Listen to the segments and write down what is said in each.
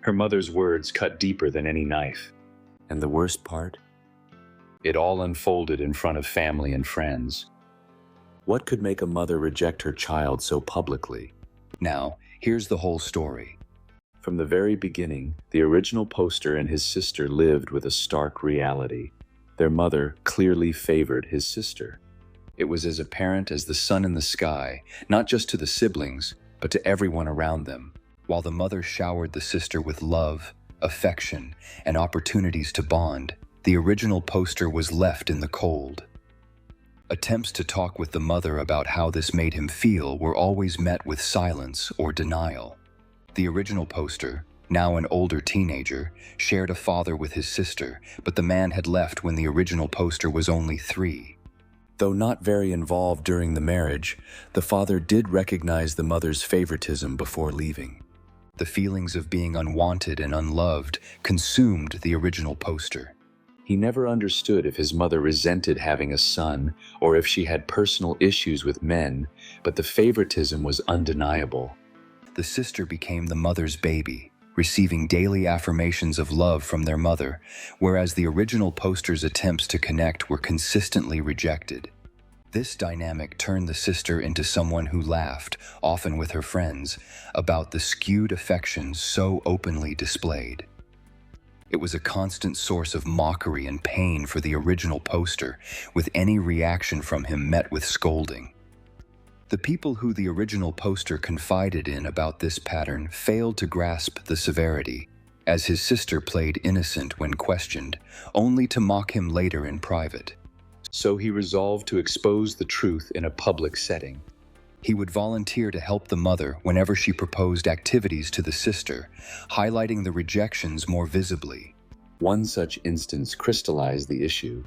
Her mother's words cut deeper than any knife. And the worst part? It all unfolded in front of family and friends. What could make a mother reject her child so publicly? Now, here's the whole story. From the very beginning, the original poster and his sister lived with a stark reality. Their mother clearly favored his sister. It was as apparent as the sun in the sky, not just to the siblings, but to everyone around them. While the mother showered the sister with love, affection, and opportunities to bond, the original poster was left in the cold. Attempts to talk with the mother about how this made him feel were always met with silence or denial. The original poster, now an older teenager, shared a father with his sister, but the man had left when the original poster was only 3. Though not very involved during the marriage, the father did recognize the mother's favoritism before leaving. The feelings of being unwanted and unloved consumed the original poster. He never understood if his mother resented having a son or if she had personal issues with men, but the favoritism was undeniable. The sister became the mother's baby, receiving daily affirmations of love from their mother, whereas the original poster's attempts to connect were consistently rejected. This dynamic turned the sister into someone who laughed, often with her friends, about the skewed affections so openly displayed. It was a constant source of mockery and pain for the original poster, with any reaction from him met with scolding. The people who the original poster confided in about this pattern failed to grasp the severity, as his sister played innocent when questioned, only to mock him later in private. So he resolved to expose the truth in a public setting. He would volunteer to help the mother whenever she proposed activities to the sister, highlighting the rejections more visibly. One such instance crystallized the issue.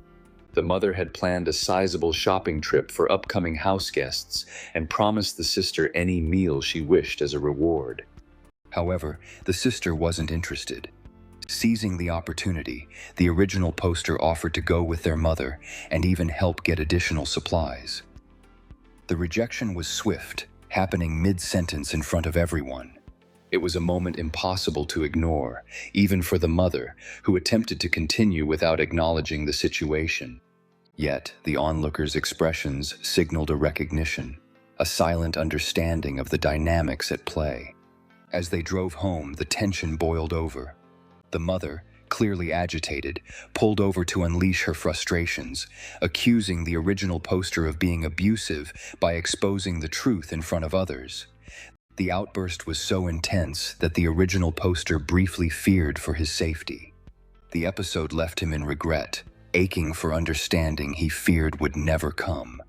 The mother had planned a sizable shopping trip for upcoming house guests and promised the sister any meal she wished as a reward. However, the sister wasn't interested. Seizing the opportunity, the original poster offered to go with their mother and even help get additional supplies. The rejection was swift, happening mid-sentence in front of everyone. It was a moment impossible to ignore, even for the mother, who attempted to continue without acknowledging the situation. Yet, the onlookers' expressions signaled a recognition, a silent understanding of the dynamics at play. As they drove home, the tension boiled over. The mother, clearly agitated, pulled over to unleash her frustrations, accusing the original poster of being abusive by exposing the truth in front of others. The outburst was so intense that the original poster briefly feared for his safety. The episode left him in regret, aching for understanding he feared would never come.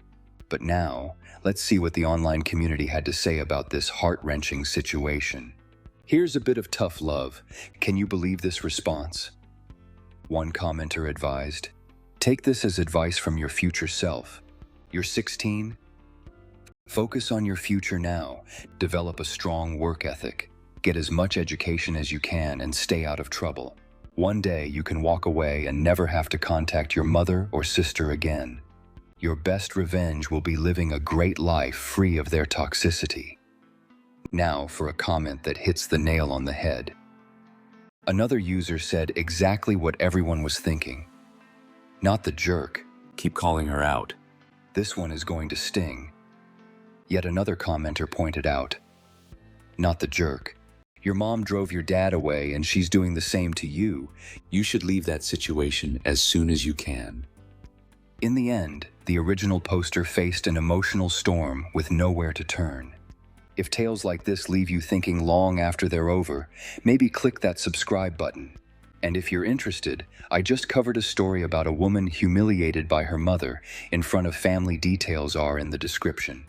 But now, let's see what the online community had to say about this heart-wrenching situation. Here's a bit of tough love. Can you believe this response? One commenter advised, "Take this as advice from your future self. You're 16? Focus on your future now. Develop a strong work ethic. Get as much education as you can and stay out of trouble. One day you can walk away and never have to contact your mother or sister again. Your best revenge will be living a great life free of their toxicity." Now for a comment that hits the nail on the head. Another user said exactly what everyone was thinking. "Not the jerk. Keep calling her out." This one is going to sting. Yet another commenter pointed out, "Not the jerk. Your mom drove your dad away and she's doing the same to you. You should leave that situation as soon as you can." In the end, the original poster faced an emotional storm with nowhere to turn. If tales like this leave you thinking long after they're over, maybe click that subscribe button. And if you're interested, I just covered a story about a woman humiliated by her mother in front of family. Details are in the description.